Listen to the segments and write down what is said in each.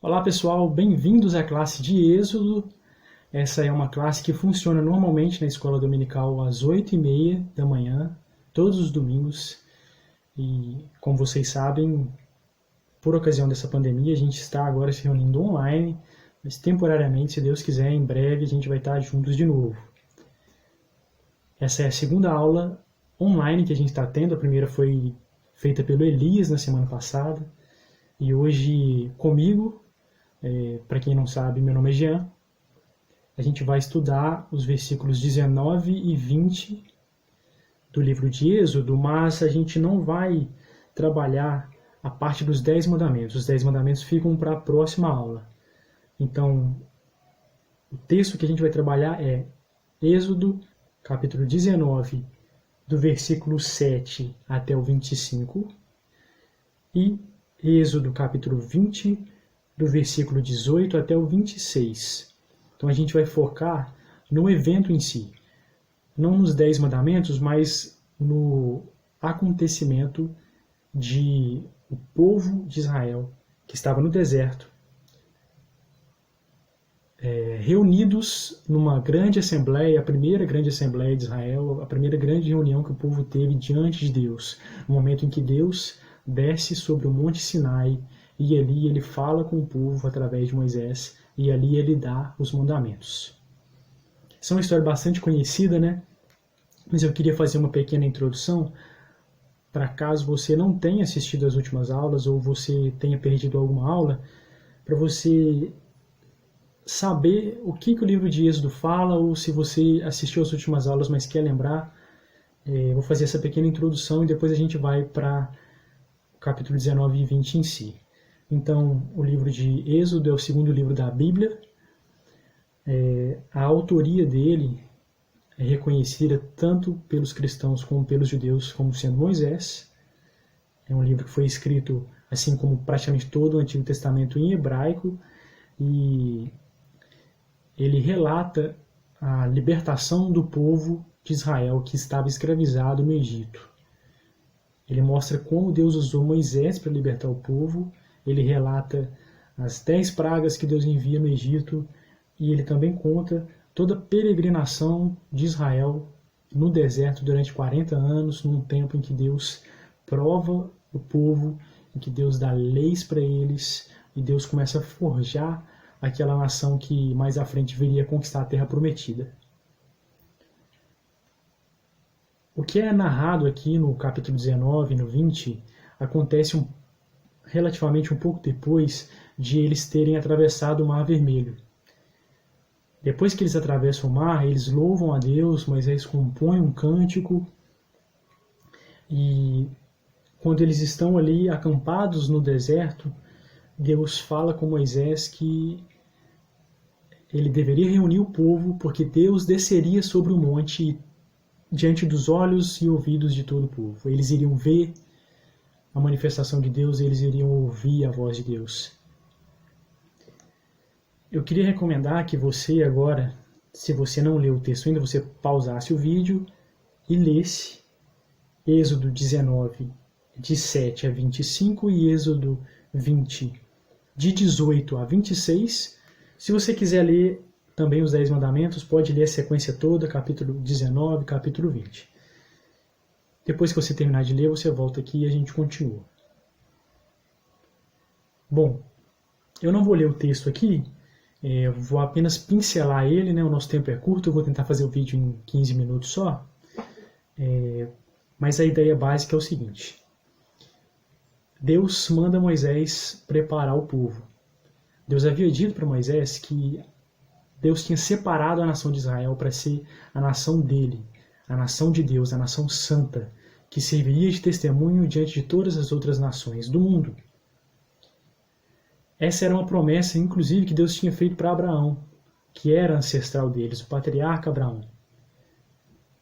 Olá pessoal, bem-vindos à classe de Êxodo. Essa é uma classe que funciona normalmente na escola dominical às 8h30 da manhã, todos os domingos. E como vocês sabem, por ocasião dessa pandemia, a gente está agora se reunindo online, mas temporariamente, se Deus quiser, em breve a gente vai estar juntos de novo. Essa é a segunda aula online que a gente está tendo. A primeira foi feita pelo Elias na semana passada. E hoje comigo, para quem não sabe, meu nome é Jean. A gente vai estudar os versículos 19 e 20 do livro de Êxodo, mas a gente não vai trabalhar a parte dos 10 mandamentos. Os 10 mandamentos ficam para a próxima aula. Então, o texto que a gente vai trabalhar é Êxodo, capítulo 19, do versículo 7 até o 25, e Êxodo, capítulo 20, do versículo 18 até o 26. Então a gente vai focar no evento em si, não nos 10 mandamentos, mas no acontecimento de o povo de Israel que estava no deserto, reunidos numa grande assembleia, a primeira grande assembleia de Israel, a primeira grande reunião que o povo teve diante de Deus, no momento em que Deus desce sobre o Monte Sinai e ali ele fala com o povo através de Moisés e ali ele dá os mandamentos. Essa é uma história bastante conhecida, né? Mas eu queria fazer uma pequena introdução para caso você não tenha assistido as últimas aulas ou você tenha perdido alguma aula, para você saber o que o livro de Êxodo fala, ou se você assistiu as últimas aulas, mas quer lembrar, vou fazer essa pequena introdução e depois a gente vai para o capítulo 19 e 20 em si. Então, o livro de Êxodo é o segundo livro da Bíblia. A autoria dele é reconhecida tanto pelos cristãos como pelos judeus como sendo Moisés. É um livro que foi escrito, assim como praticamente todo o Antigo Testamento, em hebraico, e ele relata a libertação do povo de Israel que estava escravizado no Egito. Ele mostra como Deus usou Moisés para libertar o povo, ele relata as 10 pragas que Deus envia no Egito, e ele também conta toda a peregrinação de Israel no deserto durante 40 anos, num tempo em que Deus prova o povo, em que Deus dá leis para eles, e Deus começa a forjar aquela nação que mais à frente viria conquistar a Terra Prometida. O que é narrado aqui no capítulo 19 e no 20 acontece relativamente um pouco depois de eles terem atravessado o Mar Vermelho. Depois que eles atravessam o mar, eles louvam a Deus, Moisés compõe um cântico, e quando eles estão ali acampados no deserto, Deus fala com Moisés que ele deveria reunir o povo, porque Deus desceria sobre o monte diante dos olhos e ouvidos de todo o povo. Eles iriam ver a manifestação de Deus, eles iriam ouvir a voz de Deus. Eu queria recomendar que você agora, se você não leu o texto ainda, você pausasse o vídeo e lesse Êxodo 19, de 7 a 25 e Êxodo 20, de 18 a 26. Se você quiser ler também os 10 mandamentos, pode ler a sequência toda, capítulo 19, capítulo 20. Depois que você terminar de ler, você volta aqui e a gente continua. Bom, eu não vou ler o texto aqui, vou apenas pincelar ele, né? O nosso tempo é curto, eu vou tentar fazer o vídeo em 15 minutos só. Mas a ideia básica é o seguinte: Deus manda Moisés preparar o povo. Deus havia dito para Moisés que Deus tinha separado a nação de Israel para ser a nação dele, a nação de Deus, a nação santa, que serviria de testemunho diante de todas as outras nações do mundo. Essa era uma promessa, inclusive, que Deus tinha feito para Abraão, que era ancestral deles, o patriarca Abraão.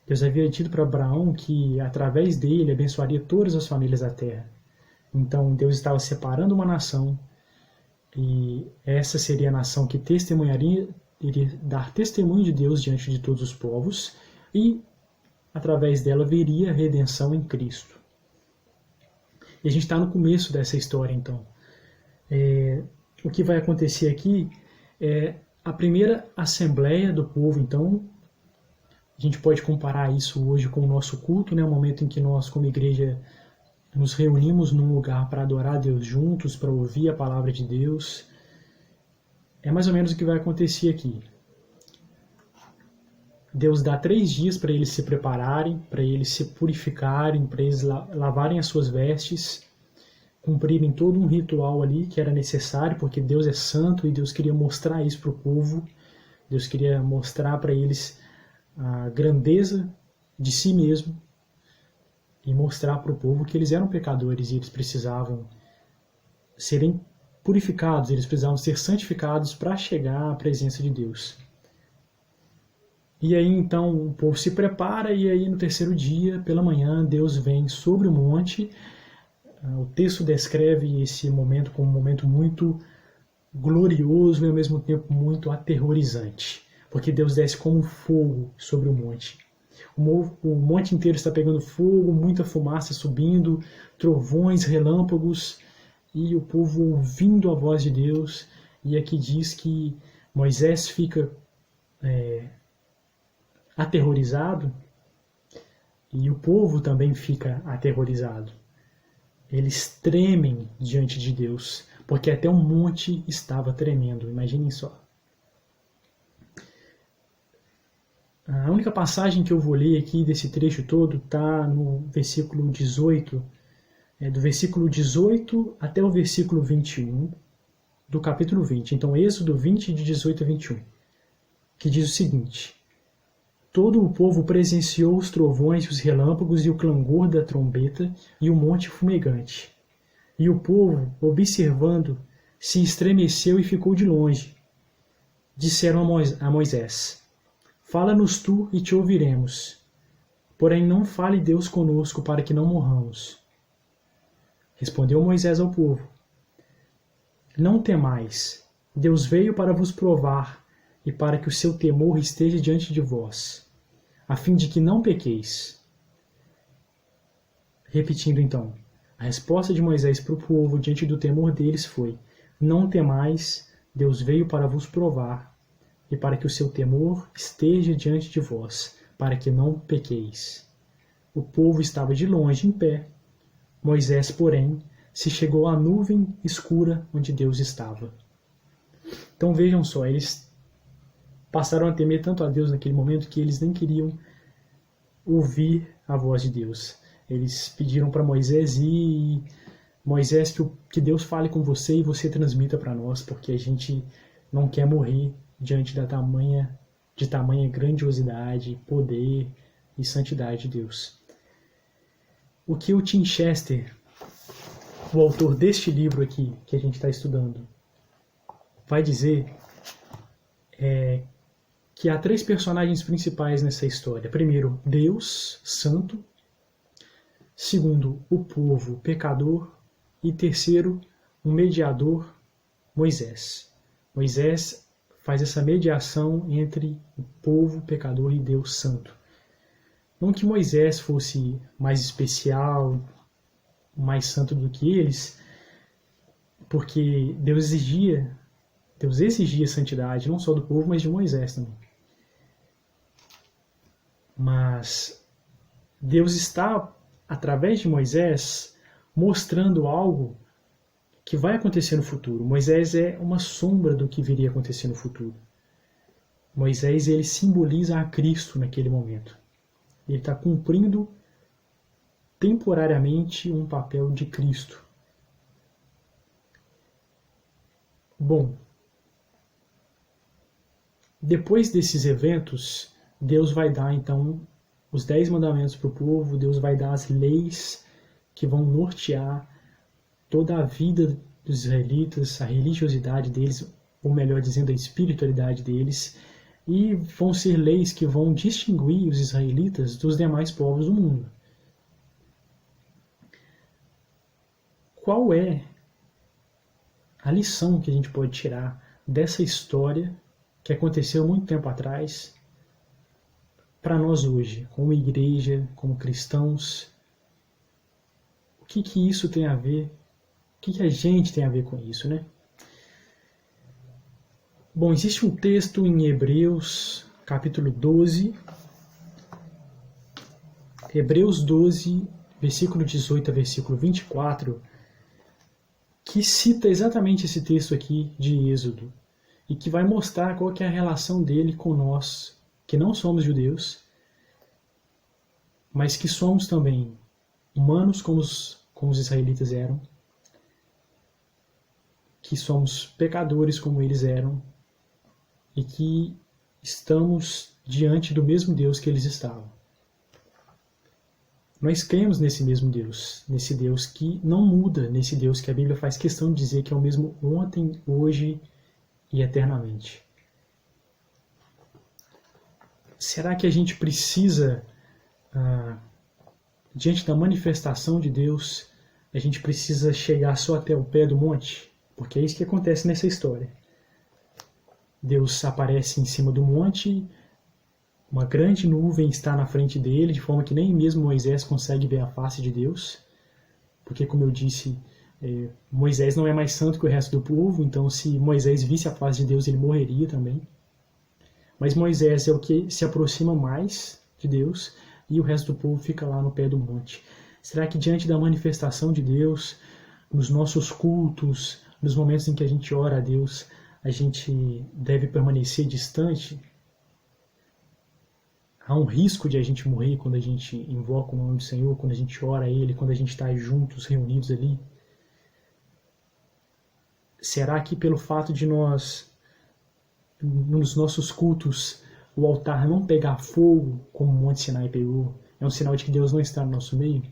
Deus havia dito para Abraão que, através dele, abençoaria todas as famílias da terra. Então, Deus estava separando uma nação, e essa seria a nação que testemunharia, iria dar testemunho de Deus diante de todos os povos, e, através dela, viria a redenção em Cristo. E a gente está no começo dessa história, então. o que vai acontecer aqui é a primeira assembleia do povo. Então, a gente pode comparar isso hoje com o nosso culto, né? O momento em que nós, como igreja, nos reunimos num lugar para adorar a Deus juntos, para ouvir a palavra de Deus. É mais ou menos o que vai acontecer aqui. Deus dá 3 dias para eles se prepararem, para eles se purificarem, para eles lavarem as suas vestes, cumprirem todo um ritual ali que era necessário, porque Deus é santo e Deus queria mostrar isso para o povo. Deus queria mostrar para eles a grandeza de si mesmo e mostrar para o povo que eles eram pecadores e eles precisavam serem purificados, eles precisavam ser santificados para chegar à presença de Deus. E aí então o povo se prepara e aí no terceiro dia, pela manhã, Deus vem sobre o monte. O texto descreve esse momento como um momento muito glorioso e ao mesmo tempo muito aterrorizante, porque Deus desce como um fogo sobre o monte. O monte inteiro está pegando fogo, muita fumaça subindo, trovões, relâmpagos, e o povo ouvindo a voz de Deus. E aqui diz que Moisés fica aterrorizado e o povo também fica aterrorizado. Eles tremem diante de Deus, porque até o monte estava tremendo. Imaginem só. A única passagem que eu vou ler aqui desse trecho todo está no versículo 18, do versículo 18 até o versículo 21 do capítulo 20. Então, Êxodo 20, de 18 a 21, que diz o seguinte: Todo o povo presenciou os trovões, os relâmpagos e o clangor da trombeta e o monte fumegante. E o povo, observando, se estremeceu e ficou de longe. Disseram a Moisés: Fala-nos tu e te ouviremos. Porém não fale Deus conosco para que não morramos. Respondeu Moisés ao povo: Não temais, Deus veio para vos provar e para que o seu temor esteja diante de vós, a fim de que não pequeis. Repetindo então, a resposta de Moisés para o povo diante do temor deles foi: Não temais, Deus veio para vos provar e para que o seu temor esteja diante de vós, para que não pequeis. O povo estava de longe em pé. Moisés, porém, se chegou à nuvem escura onde Deus estava. Então vejam só, eles passaram a temer tanto a Deus naquele momento que eles nem queriam ouvir a voz de Deus. Eles pediram para Moisés ir, Moisés, que Deus fale com você e você transmita para nós, porque a gente não quer morrer diante de tamanha grandiosidade, poder e santidade de Deus. O que o Tim Chester, o autor deste livro aqui que a gente está estudando, vai dizer que há 3 personagens principais nessa história. Primeiro, Deus, santo. Segundo, o povo, pecador. E terceiro, um mediador, Moisés. Moisés faz essa mediação entre o povo, pecador, e Deus, santo. Não que Moisés fosse mais especial, mais santo do que eles, porque Deus exigia santidade, não só do povo, mas de Moisés também. Mas Deus está, através de Moisés, mostrando algo que vai acontecer no futuro. Moisés é uma sombra do que viria a acontecer no futuro. Moisés, ele simboliza a Cristo naquele momento. Ele está cumprindo temporariamente um papel de Cristo. Bom, depois desses eventos, Deus vai dar então os 10 mandamentos para o povo, Deus vai dar as leis que vão nortear toda a vida dos israelitas, a religiosidade deles, ou melhor dizendo, a espiritualidade deles, e vão ser leis que vão distinguir os israelitas dos demais povos do mundo. Qual é a lição que a gente pode tirar dessa história que aconteceu muito tempo atrás para nós hoje, como igreja, como cristãos? O que isso tem a ver? O que a gente tem a ver com isso, né? Bom, existe um texto em Hebreus, capítulo 12, Hebreus 12, versículo 18 a versículo 24, que cita exatamente esse texto aqui de Êxodo, e que vai mostrar qual que é a relação dele com nós, que não somos judeus, mas que somos também humanos como os israelitas eram, que somos pecadores como eles eram, e que estamos diante do mesmo Deus que eles estavam. Nós cremos nesse mesmo Deus, nesse Deus que não muda, nesse Deus que a Bíblia faz questão de dizer que é o mesmo ontem, hoje e eternamente. Será que a gente precisa, diante da manifestação de Deus, a gente precisa chegar só até o pé do monte? Porque é isso que acontece nessa história. Deus aparece em cima do monte, uma grande nuvem está na frente dele, de forma que nem mesmo Moisés consegue ver a face de Deus, porque, como eu disse, Moisés não é mais santo que o resto do povo, então se Moisés visse a face de Deus, ele morreria também. Mas Moisés é o que se aproxima mais de Deus, e o resto do povo fica lá no pé do monte. Será que diante da manifestação de Deus, nos nossos cultos, nos momentos em que a gente ora a Deus, a gente deve permanecer distante? Há um risco de a gente morrer quando a gente invoca o nome do Senhor, quando a gente ora a Ele, quando a gente está juntos, reunidos ali? Será que pelo fato de nós, nos nossos cultos, o altar não pegar fogo, como o Monte Sinai pegou, é um sinal de que Deus não está no nosso meio?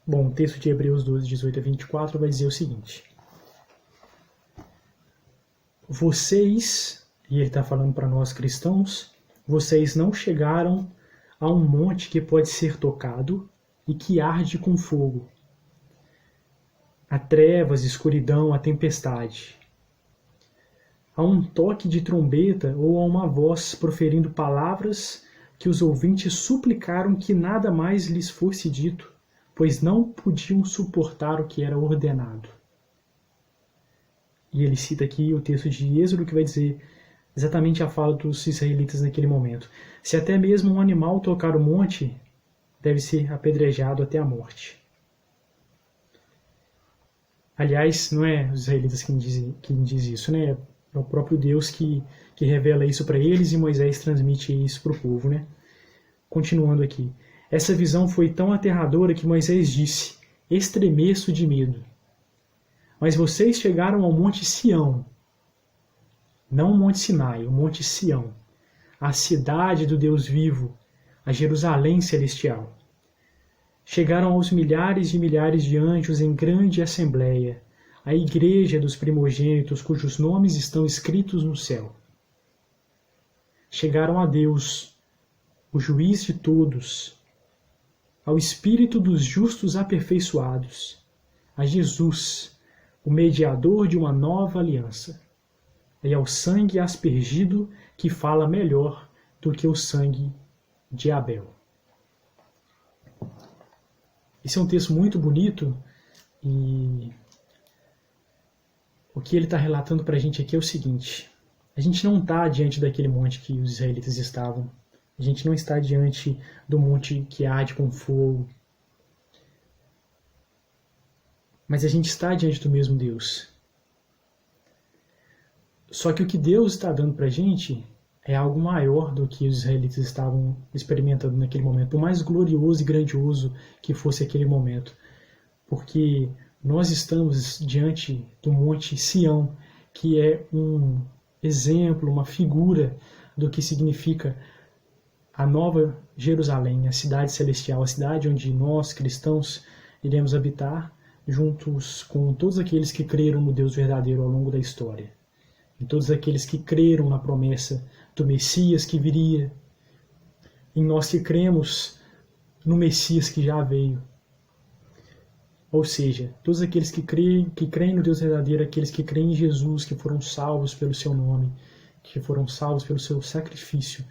Bom, o texto de Hebreus 12, 18 a 24 vai dizer o seguinte: vocês, e ele está falando para nós cristãos, vocês não chegaram a um monte que pode ser tocado e que arde com fogo, a trevas, escuridão, a tempestade, a um toque de trombeta ou a uma voz proferindo palavras que os ouvintes suplicaram que nada mais lhes fosse dito, pois não podiam suportar o que era ordenado. E ele cita aqui o texto de Êxodo, que vai dizer exatamente a fala dos israelitas naquele momento. Se até mesmo um animal tocar o monte, deve ser apedrejado até a morte. Aliás, não é os israelitas quem diz isso, né? É o próprio Deus que revela isso para eles, e Moisés transmite isso para o povo, né? Continuando aqui. Essa visão foi tão aterradora que Moisés disse: estremeço de medo. Mas vocês chegaram ao Monte Sião, não o Monte Sinai, o Monte Sião, a cidade do Deus vivo, a Jerusalém celestial. Chegaram aos milhares e milhares de anjos em grande assembleia, a igreja dos primogênitos cujos nomes estão escritos no céu. Chegaram a Deus, o juiz de todos, ao Espírito dos justos aperfeiçoados, a Jesus, o mediador de uma nova aliança, e ao sangue aspergido que fala melhor do que o sangue de Abel. Esse é um texto muito bonito, e o que ele está relatando para a gente aqui é o seguinte: a gente não está diante daquele monte que os israelitas estavam, a gente não está diante do monte que arde com fogo, mas a gente está diante do mesmo Deus. Só que o que Deus está dando para a gente é algo maior do que os israelitas estavam experimentando naquele momento, por mais glorioso e grandioso que fosse aquele momento. Porque nós estamos diante do Monte Sião, que é um exemplo, uma figura do que significa a nova Jerusalém, a cidade celestial, a cidade onde nós, cristãos, iremos habitar juntos com todos aqueles que creram no Deus verdadeiro ao longo da história. E todos aqueles que creram na promessa do Messias que viria, em nós que cremos no Messias que já veio. Ou seja, todos aqueles que creem no Deus verdadeiro, aqueles que creem em Jesus, que foram salvos pelo seu nome, que foram salvos pelo seu sacrifício,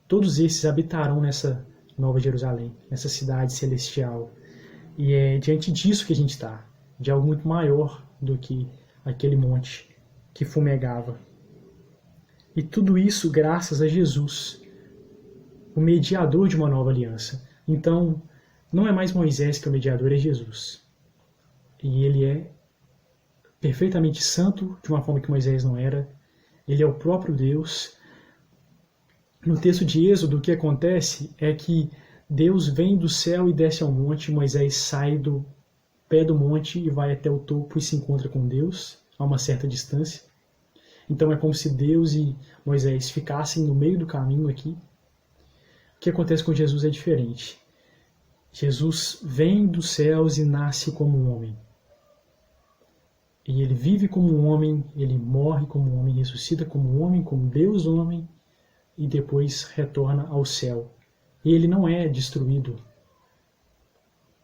todos esses habitarão nessa nova Jerusalém, nessa cidade celestial. E é diante disso que a gente está, de algo muito maior do que aquele monte que fumegava. E tudo isso graças a Jesus, o mediador de uma nova aliança. Então, não é mais Moisés que é o mediador, é Jesus. E ele é perfeitamente santo, de uma forma que Moisés não era. Ele é o próprio Deus. No texto de Êxodo, o que acontece é que Deus vem do céu e desce ao monte, Moisés sai do pé do monte e vai até o topo e se encontra com Deus, a uma certa distância. Então é como se Deus e Moisés ficassem no meio do caminho aqui. O que acontece com Jesus é diferente. Jesus vem dos céus e nasce como um homem. E ele vive como um homem, ele morre como um homem, ressuscita como um homem, como Deus homem, e depois retorna ao céu. E ele não é destruído,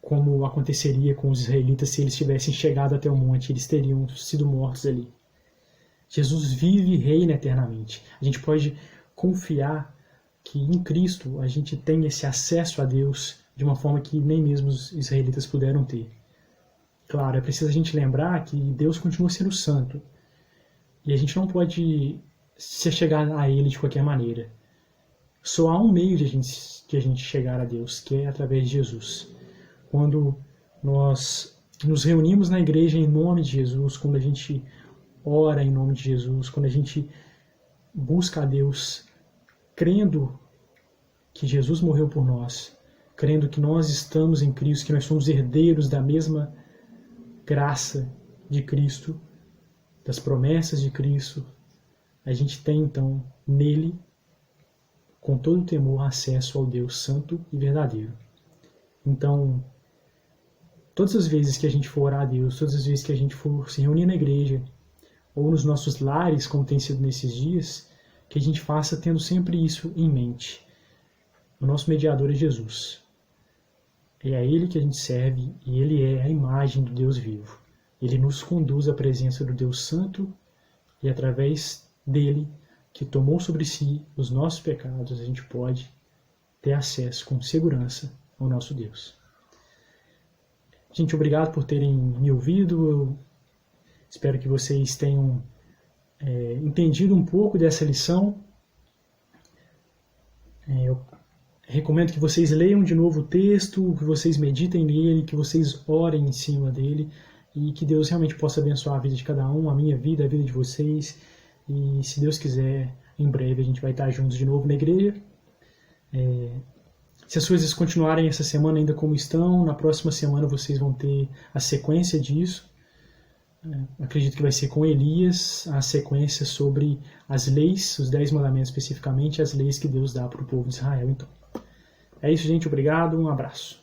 como aconteceria com os israelitas se eles tivessem chegado até o monte, eles teriam sido mortos ali. Jesus vive e reina eternamente. A gente pode confiar que em Cristo a gente tem esse acesso a Deus de uma forma que nem mesmo os israelitas puderam ter. Claro, é preciso a gente lembrar que Deus continua sendo santo. E a gente não pode se chegar a Ele de qualquer maneira. Só há um meio de a gente chegar a Deus, que é através de Jesus. Quando nós nos reunimos na igreja em nome de Jesus, quando a gente ora em nome de Jesus, quando a gente busca a Deus crendo que Jesus morreu por nós, crendo que nós estamos em Cristo, que nós somos herdeiros da mesma graça de Cristo, das promessas de Cristo, a gente tem então nele, com todo o temor, acesso ao Deus santo e verdadeiro. Então, todas as vezes que a gente for orar a Deus, todas as vezes que a gente for se reunir na igreja, ou nos nossos lares, como tem sido nesses dias, que a gente faça tendo sempre isso em mente. O nosso mediador é Jesus. É a Ele que a gente serve e Ele é a imagem do Deus vivo. Ele nos conduz à presença do Deus Santo e através dele, que tomou sobre si os nossos pecados, a gente pode ter acesso com segurança ao nosso Deus. Gente, obrigado por terem me ouvido. Eu espero que vocês tenham entendido um pouco dessa lição. Eu recomendo que vocês leiam de novo o texto, que vocês meditem nele, que vocês orem em cima dele e que Deus realmente possa abençoar a vida de cada um, a minha vida, a vida de vocês. E se Deus quiser, em breve a gente vai estar juntos de novo na igreja. Se as coisas continuarem essa semana ainda como estão, na próxima semana vocês vão ter a sequência disso. Acredito que vai ser com Elias, a sequência sobre as leis, os 10 mandamentos especificamente, as leis que Deus dá para o povo de Israel. Então, é isso, gente. Obrigado. Um abraço.